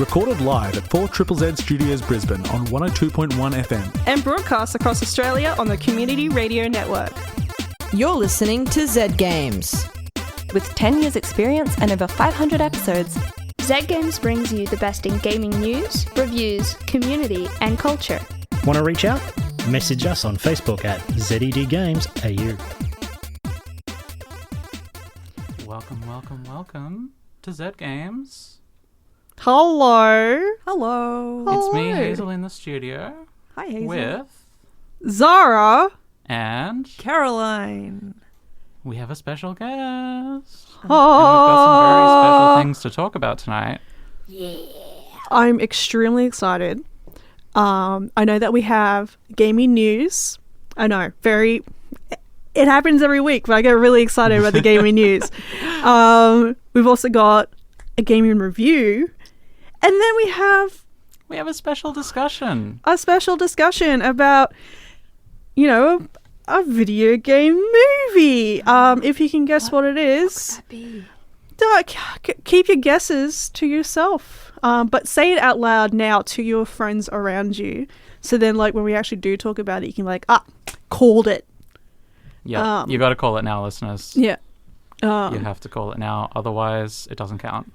Recorded live at 4ZZZ Studios Brisbane on 102.1 FM. And broadcast across Australia on the Community Radio Network. You're listening to Zed Games. With 10 years experience and over 500 episodes, Zed Games brings you the best in gaming news, reviews, community and culture. Want to reach out? Message us on Facebook at Zed Games AU. Welcome to Zed Games. Hello. It's me, Hazel, in the studio. Hi, Hazel. With Zahra. and Caroline. we have a special guest. And we've got some very special things to talk about tonight. I'm extremely excited. I know that we have gaming news. I know, it happens every week, but I get really excited about the gaming news. We've also got a gaming review, and then we have a special discussion. About, a video game movie. If you can guess what it is, keep your guesses to yourself. But say it out loud now to your friends around you. So then, when we actually do talk about it, you can called it. Yeah, you got to call it now, listeners. Yeah. You have to call it now, otherwise it doesn't count.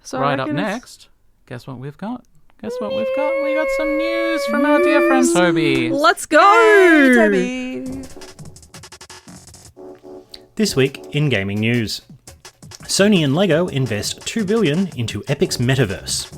So right up next, guess what we've got? We got some news from our dear friend Toby. Let's go! Hey, Toby. This week in gaming news. Sony and LEGO invest $2 billion into Epic's metaverse.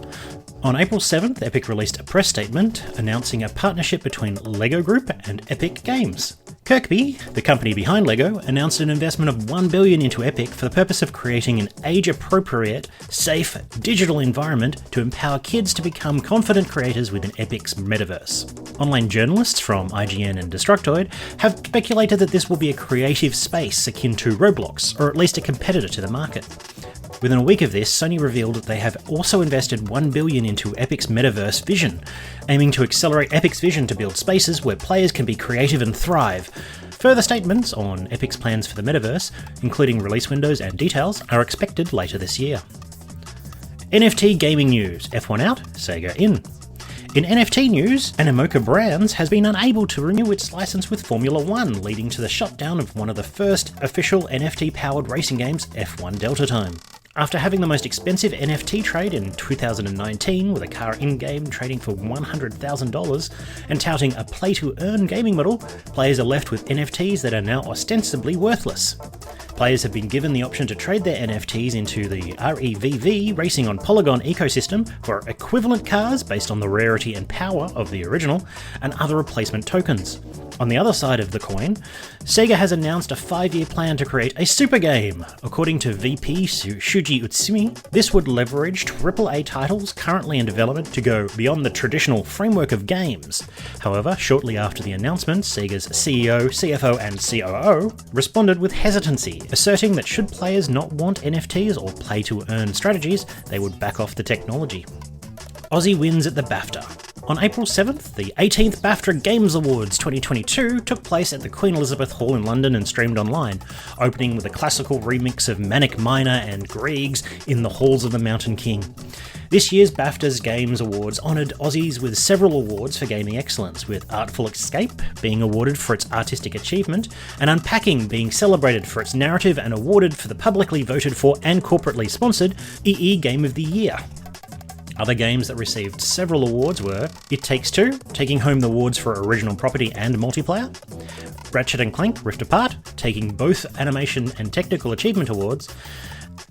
On April 7th, Epic released a press statement announcing a partnership between LEGO Group and Epic Games. Kirkby, the company behind LEGO, announced an investment of $1 billion into Epic for the purpose of creating an age-appropriate, safe, digital environment to empower kids to become confident creators within Epic's metaverse. Online journalists from IGN and Destructoid have speculated that this will be a creative space akin to Roblox, or at least a competitor to the market. Within a week of this, Sony revealed that they have also invested $1 billion into Epic's metaverse vision, aiming to accelerate Epic's vision to build spaces where players can be creative and thrive. Further statements on Epic's plans for the metaverse, including release windows and details, are expected later this year. NFT gaming news. F1 out, Sega in. In NFT news, Animoca Brands has been unable to renew its license with Formula One, leading to the shutdown of one of the first official NFT-powered racing games, F1 Delta Time. After having the most expensive NFT trade in 2019, with a car in-game trading for $100,000, and touting a play-to-earn gaming model, players are left with NFTs that are now ostensibly worthless. Players have been given the option to trade their NFTs into the REVV Racing on Polygon ecosystem for equivalent cars based on the rarity and power of the original, and other replacement tokens. On the other side of the coin, Sega has announced a 5-year plan to create a super game. According to VP Shuji Utsumi, this would leverage AAA titles currently in development to go beyond the traditional framework of games. However, shortly after the announcement, Sega's CEO, CFO and COO responded with hesitancy, asserting that should players not want NFTs or play-to-earn strategies, they would back off the technology. Aussie wins at the BAFTA. On April 7th, the 18th BAFTA Games Awards 2022 took place at the Queen Elizabeth Hall in London and streamed online, opening with a classical remix of Manic Miner and Griegs in the Halls of the Mountain King. This year's BAFTA's Games Awards honoured Aussies with several awards for gaming excellence, with Artful Escape being awarded for its artistic achievement, and Unpacking being celebrated for its narrative and awarded for the publicly voted for and corporately sponsored EE Game of the Year. Other games that received several awards were It Takes Two, taking home the awards for original property and multiplayer, Ratchet & Clank Rift Apart, taking both animation and technical achievement awards,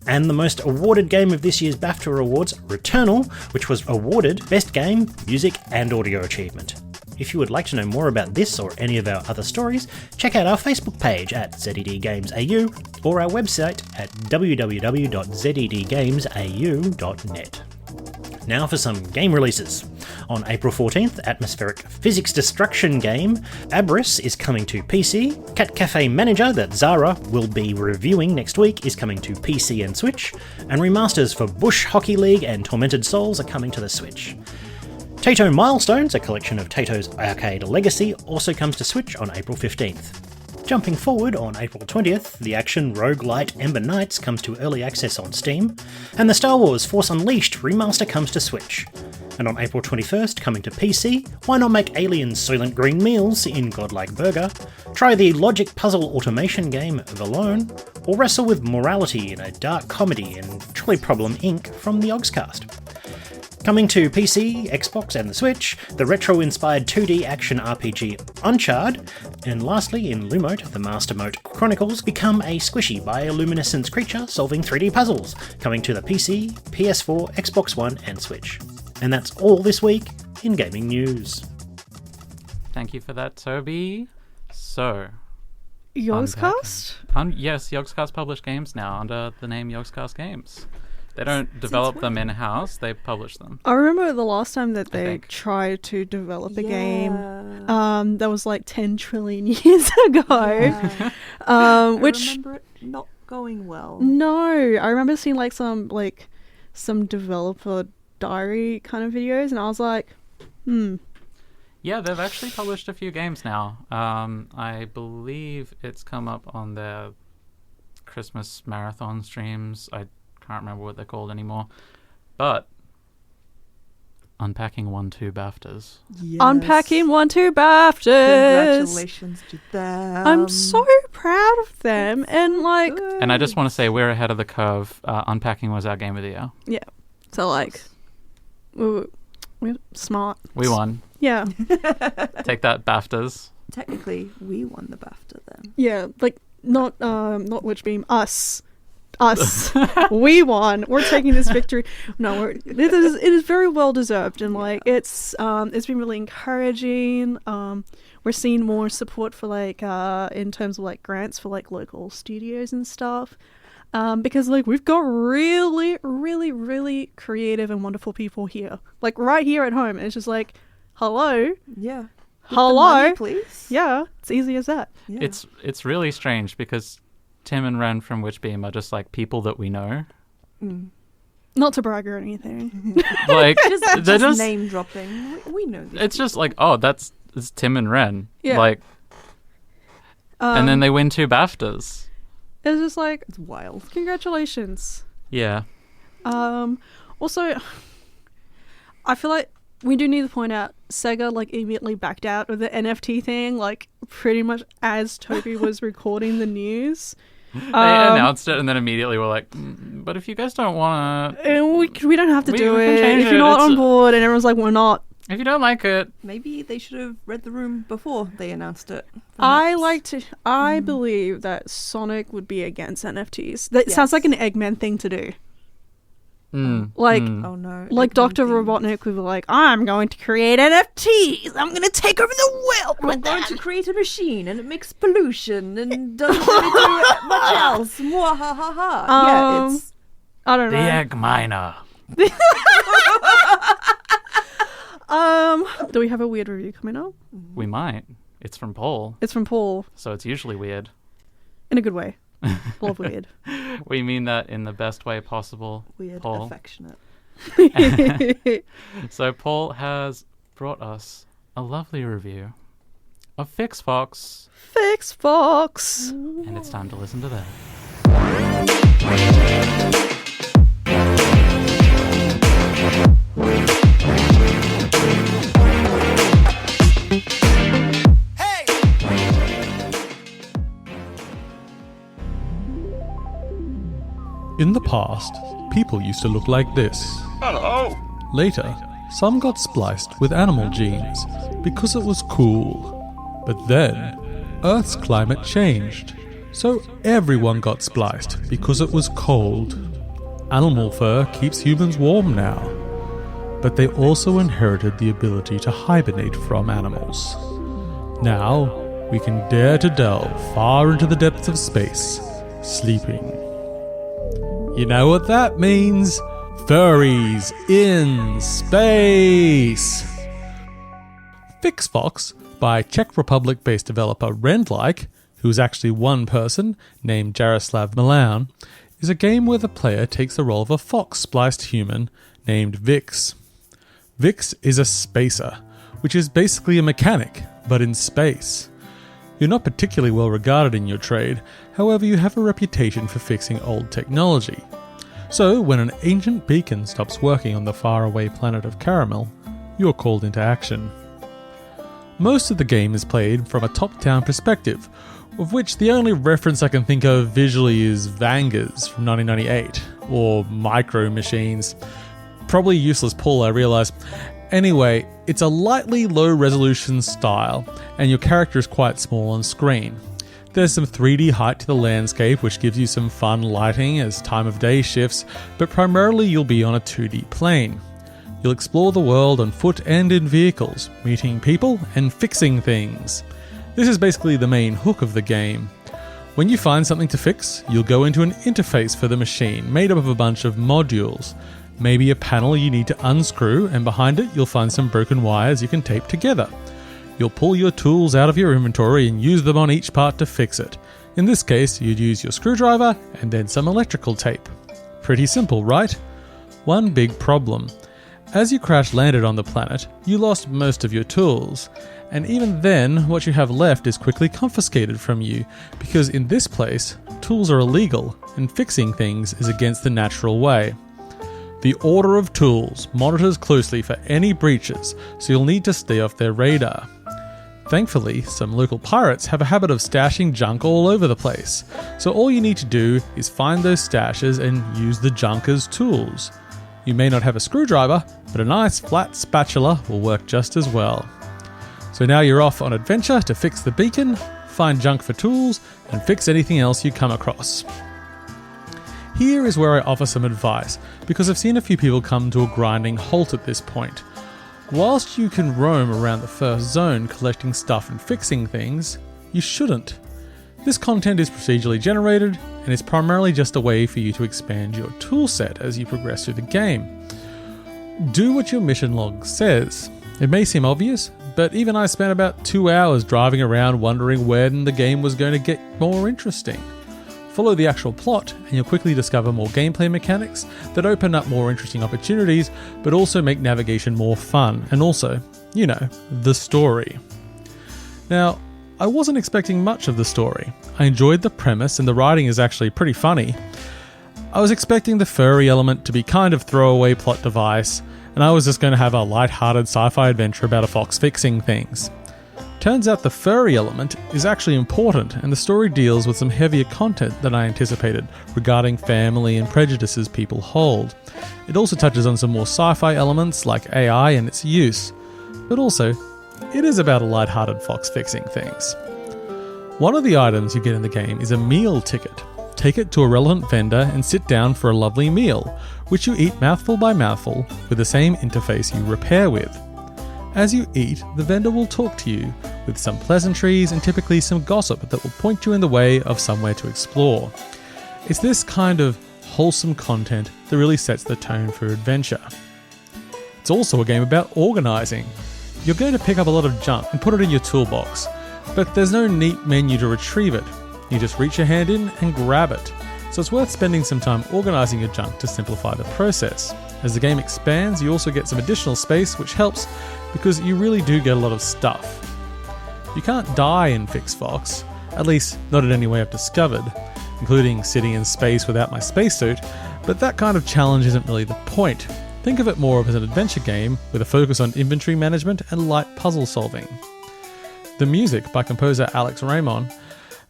and the most awarded game of this year's BAFTA awards, Returnal, which was awarded Best Game, Music and Audio Achievement. If you would like to know more about this or any of our other stories, check out our Facebook page at ZedGamesAU or our website at www.zedgamesau.net. Now for some game releases. On April 14th, atmospheric physics destruction game Abris is coming to PC. Cat Cafe Manager that Zahra will be reviewing next week is coming to PC and Switch. And remasters for Bush Hockey League and Tormented Souls are coming to the Switch. Taito Milestones, a collection of Taito's arcade legacy, also comes to Switch on April 15th. Jumping forward, on April 20th, the action roguelite Ember Knights comes to early access on Steam, and the Star Wars Force Unleashed remaster comes to Switch. And on April 21st, coming to PC, why not make alien Soylent Green meals in Godlike Burger, try the logic puzzle automation game The Alone, or wrestle with morality in a dark comedy in Trolley Problem Inc. from the Ogscast. Coming to PC, Xbox and the Switch, the retro-inspired 2D action RPG Uncharted, and lastly in Lumos, the Master Moat Chronicles become a squishy bioluminescence creature solving 3D puzzles, coming to the PC, PS4, Xbox One and Switch. And that's all this week in gaming news. Thank you for that, Toby. So, Yogscast? yes, Yogscast publish games now under the name Yogscast Games. They don't develop them in-house, they publish them. I remember the last time that I they think. tried to develop a game. That was like 10 trillion years ago. Which I remember it not going well. no, I remember seeing like some developer diary kind of videos, and I was like, Yeah, they've actually published a few games now. I believe it's come up on their Christmas marathon streams. I can't remember what they're called anymore. But Unpacking 1-2 BAFTAs. Yes. Unpacking 1-2 BAFTAs. Congratulations to them. I'm so proud of them, and like, And I just want to say we're ahead of the curve. Unpacking was our game of the year. yeah. So like, we're smart. We won. Yeah, Take that, BAFTAs. Technically, we won the BAFTA then. yeah. Like not Witchbeam. Us. We won. We're taking this victory. No, it is very well deserved, and like it's been really encouraging. We're seeing more support for like in terms of like grants for like local studios and stuff. Because like we've got really, really, really creative and wonderful people here, like right here at home. And it's just like, hello, Yeah. With the hello, money, please. yeah, it's easy as that. Yeah. It's really strange because Tim and Ren from Witchbeam are just like people that we know. Not to brag or anything. Like just they're just name dropping. We know these it's just like, oh, it's Tim and Ren. Yeah. Like, and then they win 2 BAFTAs. It's just like, It's wild. congratulations. Yeah. Also, I feel like we do need to point out Sega like immediately backed out of the NFT thing, like pretty much as Toby was recording the news. They announced it and then immediately were like, but if you guys don't want to, And we don't have to We do can it change if you're it. not It's on board. And everyone's like, we're not. if you don't like it, Maybe they should have read the room before they announced it. I believe that Sonic would be against NFTs. That sounds like an Eggman thing to do. Like, Oh no. like Dr. Robotnik would be like, I'm going to create NFTs. I'm going to take over the world We're with going them. to create a machine and it makes pollution and doesn't really do much else. Mwahaha. Yeah, it's I don't the know. egg miner. Do we have a weird review coming up? We might. It's from Paul, It's from Paul, so it's usually weird. in a good way. Love weird. We mean that in the best way possible, weird, Paul. affectionate. So Paul has brought us a lovely review of FixFox, FixFox. and it's time to listen to that. In the past, people used to look like this. Hello. Later, some got spliced with animal genes because it was cool. But then, Earth's climate changed, so everyone got spliced because it was cold. Animal fur keeps humans warm now, but they also inherited the ability to hibernate from animals. Now, we can dare to delve far into the depths of space, sleeping. You know what that means? Furries in space! FixFox, by Czech Republic-based developer Rendlike, who's actually one person, named Jaroslav Milan, is a game where the player takes the role of a fox-spliced human named Vix. Vix is a spacer, which is basically a mechanic, but in space. You're not particularly well regarded in your trade, however you have a reputation for fixing old technology. So when an ancient beacon stops working on the faraway planet of Caramel, you're called into action. Most of the game is played from a top-down perspective, of which the only reference I can think of visually is Vangas from 1998, or Micro Machines. Probably useless pull, I realise. Anyway, it's a lightly low-resolution style, and your character is quite small on screen. There's some 3D height to the landscape, which gives you some fun lighting as time of day shifts, but primarily you'll be on a 2D plane. You'll explore the world on foot and in vehicles, meeting people and fixing things. This is basically the main hook of the game. When you find something to fix, you'll go into an interface for the machine made up of a bunch of modules. Maybe a panel you need to unscrew, and behind it you'll find some broken wires you can tape together. You'll pull your tools out of your inventory and use them on each part to fix it. In this case, you'd use your screwdriver and then some electrical tape. Pretty simple, right? One big problem. As you crash-landed on the planet, you lost most of your tools. And even then, what you have left is quickly confiscated from you, because in this place, tools are illegal, and fixing things is against the natural way. The Order of Tools monitors closely for any breaches, so you'll need to stay off their radar. Thankfully, some local pirates have a habit of stashing junk all over the place, so all you need to do is find those stashes and use the junk as tools. You may not have a screwdriver, but a nice flat spatula will work just as well. So now you're off on adventure to fix the beacon, find junk for tools, and fix anything else you come across. Here is where I offer some advice, because I've seen a few people come to a grinding halt at this point. Whilst you can roam around the first zone collecting stuff and fixing things, you shouldn't. This content is procedurally generated, and is primarily just a way for you to expand your toolset as you progress through the game. Do what your mission log says. It may seem obvious, but even I spent about 2 hours driving around wondering when the game was going to get more interesting. Follow the actual plot, and you'll quickly discover more gameplay mechanics that open up more interesting opportunities, but also make navigation more fun, and also, the story. Now, I wasn't expecting much of the story. I enjoyed the premise, and the writing is actually pretty funny. I was expecting the furry element to be kind of throwaway plot device, and I was just going to have a light-hearted sci-fi adventure about a fox fixing things. Turns out the furry element is actually important, and the story deals with some heavier content than I anticipated regarding family and prejudices people hold. It also touches on some more sci-fi elements like AI and its use, but also, it is about a light-hearted fox fixing things. One of the items you get in the game is a meal ticket. Take it to a relevant vendor and sit down for a lovely meal, which you eat mouthful by mouthful with the same interface you repair with. As you eat, the vendor will talk to you with some pleasantries and typically some gossip that will point you in the way of somewhere to explore. It's this kind of wholesome content that really sets the tone for adventure. It's also a game about organising. You're going to pick up a lot of junk and put it in your toolbox, but there's no neat menu to retrieve it. You just reach your hand in and grab it. So it's worth spending some time organising your junk to simplify the process. As the game expands, you also get some additional space, which helps because you really do get a lot of stuff. You can't die in FixFox, at least not in any way I've discovered, including sitting in space without my spacesuit, but that kind of challenge isn't really the point. Think of it more as an adventure game with a focus on inventory management and light puzzle solving. The music by composer Alex Raymond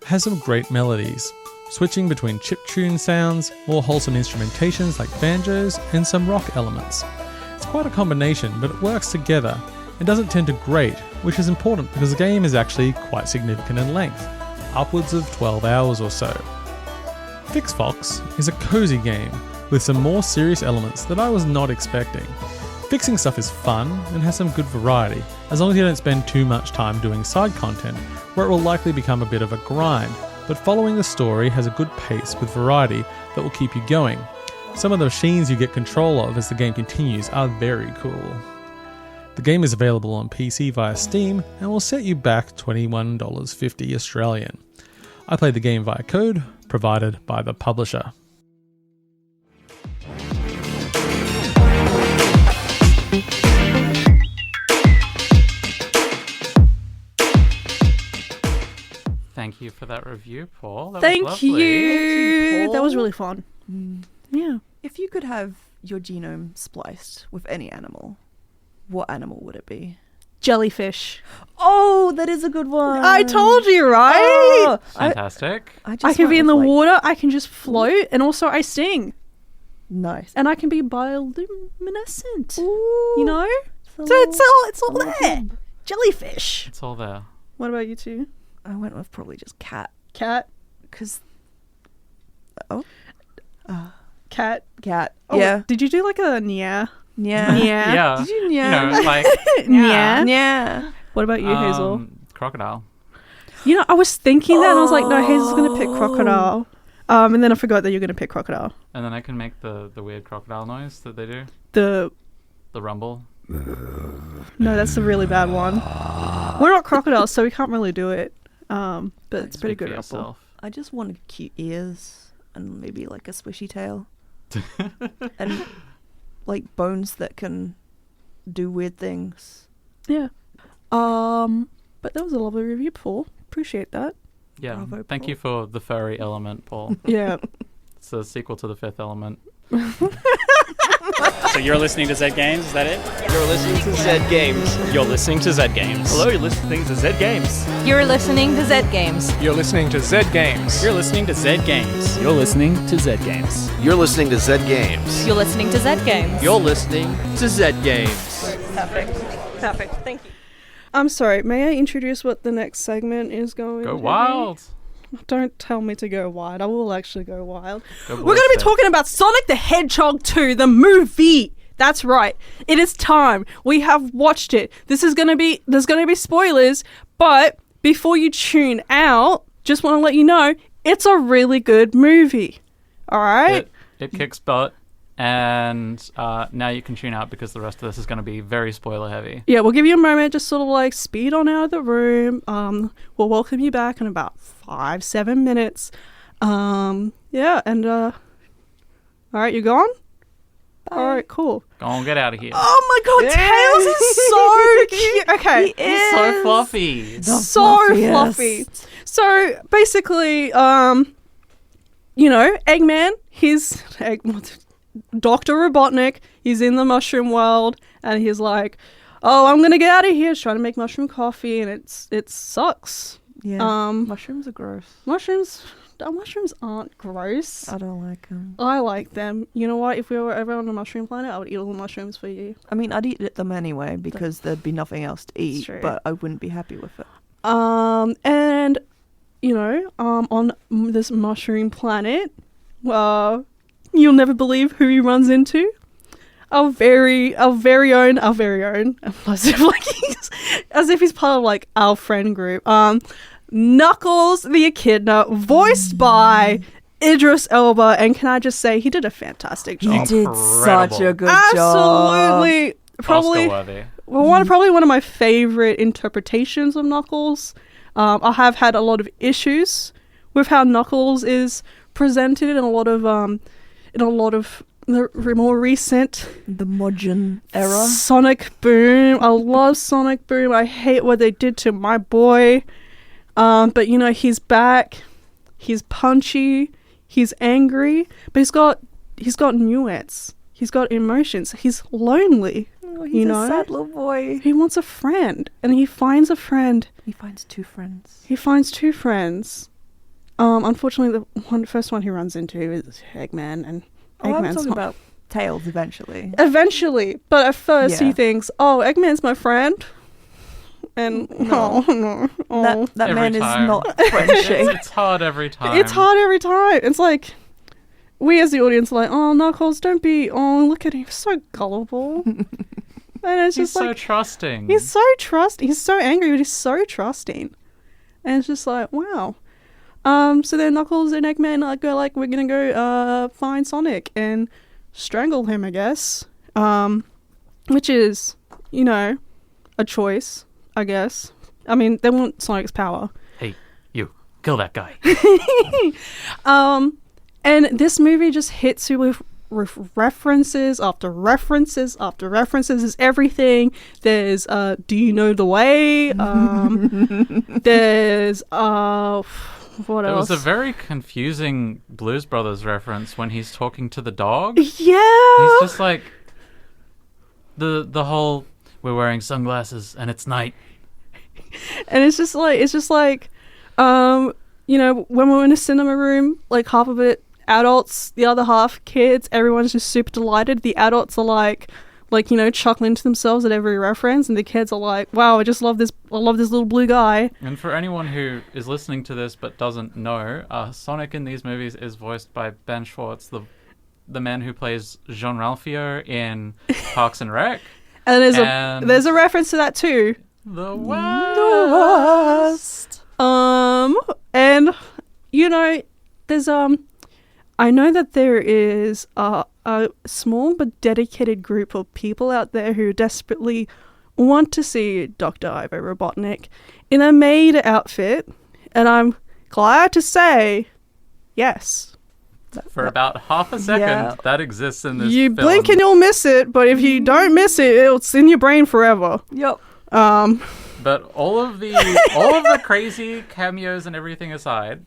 has some great melodies, switching between chiptune sounds, more wholesome instrumentations like banjos, and some rock elements. It's quite a combination, but it works together and doesn't tend to grate, which is important because the game is actually quite significant in length, upwards of 12 hours or so. FixFox is a cozy game with some more serious elements that I was not expecting. Fixing stuff is fun and has some good variety, as long as you don't spend too much time doing side content, where it will likely become a bit of a grind, but following the story has a good pace with variety that will keep you going. Some of the machines you get control of as the game continues are very cool. The game is available on PC via Steam and will set you back $21.50 Australian. I played the game via code provided by the publisher. Thank you for that review, Paul. That Thank was lovely. you. Paul. That was really fun. Yeah. If you could have your genome spliced with any animal, what animal would it be? Jellyfish. Oh, that is a good one. I told you, right? Oh, Fantastic. I I can went be in with, the like, water. I can just float, and also I sing, Nice. and I can be bioluminescent. Ooh, You know, so so it's all I like there. them. Jellyfish. It's all there. What about you two? I went with probably just cat. Cat. Because. Cat. Cat. Oh, Yeah. Did you do like a yeah? Yeah. Yeah. Yeah. Did you You know, like Yeah. Yeah. What about you, Hazel? Crocodile. You know, I was thinking that, and I was like, no, Hazel's gonna pick crocodile. And then I forgot that you're gonna pick crocodile. And then I can make the weird crocodile noise that they do. The The rumble. No, that's a really bad one. We're not crocodiles, so we can't really do it. But it's pretty Speak for good. yourself. I just wanted cute ears and maybe like a swishy tail. And like bones that can do weird things. Yeah. But that was a lovely review, Paul. Appreciate that. Yeah. Bravo, Thank Paul. you for the furry element, Paul. Yeah. It's a sequel to the Fifth Element. So you're listening to Zed Games, is that it? You're listening to Zed Games. You're listening to Zed Games. Hello, you're listening to Zed Games. You're listening to Zed Games. You're listening to Zed Games. You're listening to Zed Games. You're listening to Zed Games. You're listening to Zed Games. You're listening to Zed Games. You're listening to Zed Games. Perfect. Thank you. I'm sorry. May I introduce what the next segment is going to Go be? wild. Don't tell me to go wild. I will actually go wild. Go We're going to be ballistic. talking about Sonic the Hedgehog 2, the movie. That's right. It is time. We have watched it. There's going to be spoilers, but before you tune out, just want to let you know it's a really good movie. All right? It kicks butt. And now you can tune out because the rest of this is going to be very spoiler heavy. Yeah, we'll give you a moment, just sort of like speed on out of the room. We'll welcome you back in about 5-7 minutes. Yeah, and all right, you gone? Bye. All right, cool. Go on, get out of here. Oh my god, Tails is so cute. Okay, He's so fluffy. so fluffy. So basically, you know, Eggman, Dr. Robotnik, he's in the mushroom world, and he's like, oh, I'm gonna get out of here. He's trying to make mushroom coffee, and it sucks. Yeah. Mushrooms are gross. Mushrooms aren't gross. I don't like them. I like them. You know what? If we were ever on a mushroom planet, I would eat all the mushrooms for you. I mean, I'd eat them anyway because there'd be nothing else to eat, true. but I wouldn't be happy with it. And you know, on this mushroom planet, you'll never believe who he runs into. Our very own, as if he's part of like our friend group. Knuckles the Echidna, voiced by Idris Elba, and can I just say he did a fantastic job. He did such a good job. Absolutely, probably Oscar-worthy. probably one of my favorite interpretations of Knuckles. I have had a lot of issues with how Knuckles is presented in a lot of the more recent The modern era. Sonic Boom. I love Sonic Boom. I hate what they did to my boy. But you know, he's back. He's punchy. He's angry. But he's got nuance. He's got emotions. He's lonely. Oh, he's you a know? sad little boy. He wants a friend, and he finds a friend. He finds two friends. Unfortunately, the first one he runs into is Eggman, and I'm Eggman's talking not. about Tails eventually. Eventually, but at first Yeah. he thinks, "Oh, Eggman's my friend," and No. That Every man time. is not friendship. It's hard every time. It's hard every time. It's like we as the audience are like, "Oh, Knuckles, don't be. Oh, look at him, he's so gullible." And it's He's just so like trusting. he's so trusting. He's so angry, but he's so trusting. And it's just like, wow. So then Knuckles and Eggman go like, we're gonna go find Sonic and strangle him, I guess. Which is, you know, a choice, I guess. I mean, they want Sonic's power. Hey, you, kill that guy. And this movie just hits you with references after references after references. There's everything. There's do you know the way? There's what else? It was a very confusing Blues Brothers reference when he's talking to the dog. Yeah. He's just like the whole we're wearing sunglasses and it's night. And it's just like you know, when we're in a cinema room, like half of it adults, the other half kids, everyone's just super delighted. The adults are like, you know, chuckling to themselves at every reference, and the kids are like, wow, I love this little blue guy. And for anyone who is listening to this but doesn't know, Sonic in these movies is voiced by Ben Schwartz, the man who plays Jean-Ralphio in Parks and Rec. And there's a reference to that too. The West. And you know, there's I know that there is a small but dedicated group of people out there who desperately want to see Dr. Ivo Robotnik in a maid outfit, and I'm glad to say, yes. For about half a second, that exists in this You film. blink and you'll miss it, but if you don't miss it, it's in your brain forever. Yep. But all of the crazy cameos and everything aside,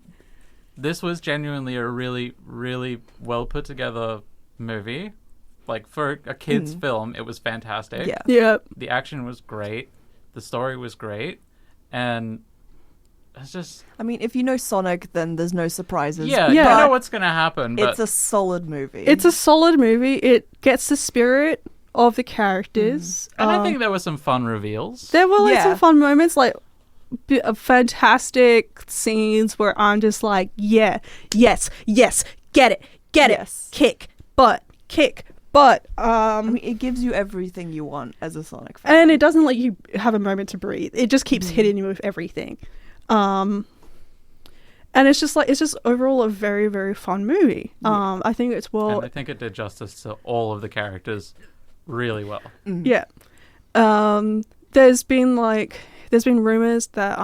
this was genuinely a really, really well put together movie. Like, for a kid's film, it was fantastic. Yeah. Yeah. The action was great. The story was great. And it's just... I mean, if you know Sonic, then there's no surprises. Yeah, you know what's going to happen. But it's a solid movie. It's a solid movie. It gets the spirit of the characters. And I think there were some fun reveals. There were some fun moments, like fantastic scenes where I'm just like, yeah, yes, get it, kick butt. I mean, it gives you everything you want as a Sonic fan. And it doesn't let you have a moment to breathe. It just keeps hitting you with everything. And it's just overall a very, very fun movie. I think it's well... And I think it did justice to all of the characters really well. Yeah. There's been rumors that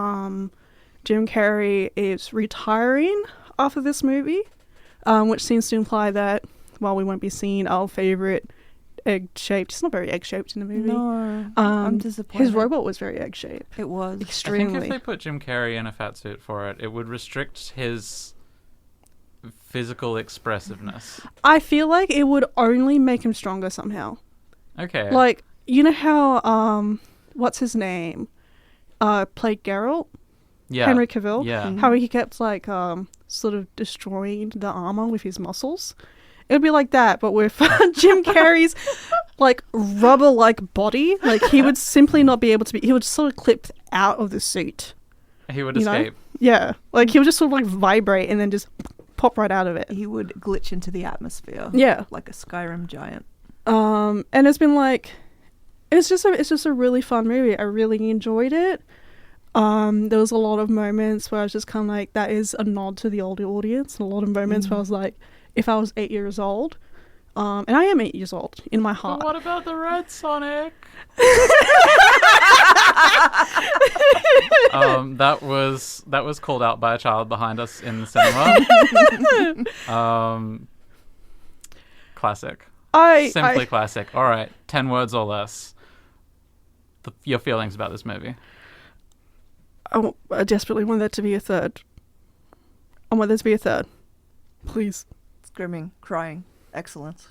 Jim Carrey is retiring after this movie, which seems to imply that, well, we won't be seeing our favorite egg-shaped. It's not very egg-shaped in the movie. No, I'm disappointed. His robot was very egg-shaped. It was. Extremely. I think if they put Jim Carrey in a fat suit for it, it would restrict his physical expressiveness. I feel like it would only make him stronger somehow. Okay. Like, you know how, what's his name? Played Geralt? Yeah. Henry Cavill? Yeah. How he kept, like, sort of destroying the armor with his muscles. It would be like that, but with Jim Carrey's, like, rubber-like body. Like, he would simply not be able to be... He would sort of clip out of the suit. He would escape. Yeah. Like, he would just sort of, like, vibrate and then just pop right out of it. He would glitch into the atmosphere. Yeah. Like a Skyrim giant. And it's been, like... It's just a really fun movie. I really enjoyed it. There was a lot of moments where I was just kind of like, that is a nod to the older audience. And a lot of moments where I was like... If I was 8 years old, and I am 8 years old in my heart. But what about the Red Sonic? That was called out by a child behind us in the cinema. Classic. Simply classic. All right, 10 words or less. Your feelings about this movie. I desperately want there to be a third. I want there to be a third. Please. Screaming, crying, excellence.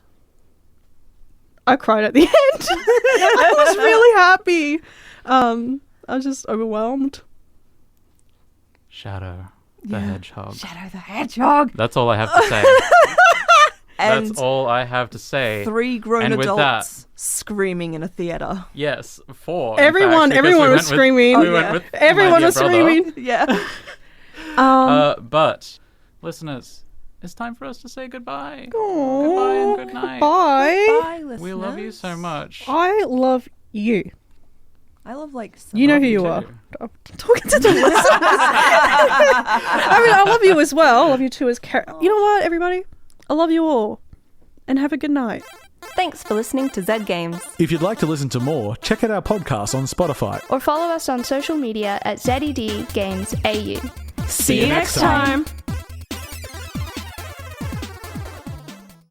I cried at the end. I was really happy. I was just overwhelmed. Shadow the Hedgehog. Shadow the Hedgehog. That's all I have to say. That's all I have to say. 3 grown and adults with that, screaming in a theater. Yes, 4. Everyone was screaming. Everyone was screaming. Yeah. But listeners, it's time for us to say goodbye. Aww. Goodbye and good night. Bye. Goodbye, listeners. We love you so much. I love you. I love you know who you are. I'm talking to the listeners. I mean, I love you as well. I love you too as You know what, everybody? I love you all. And have a good night. Thanks for listening to Zed Games. If you'd like to listen to more, check out our podcast on Spotify. Or follow us on social media at ZED Games AU. See you next time.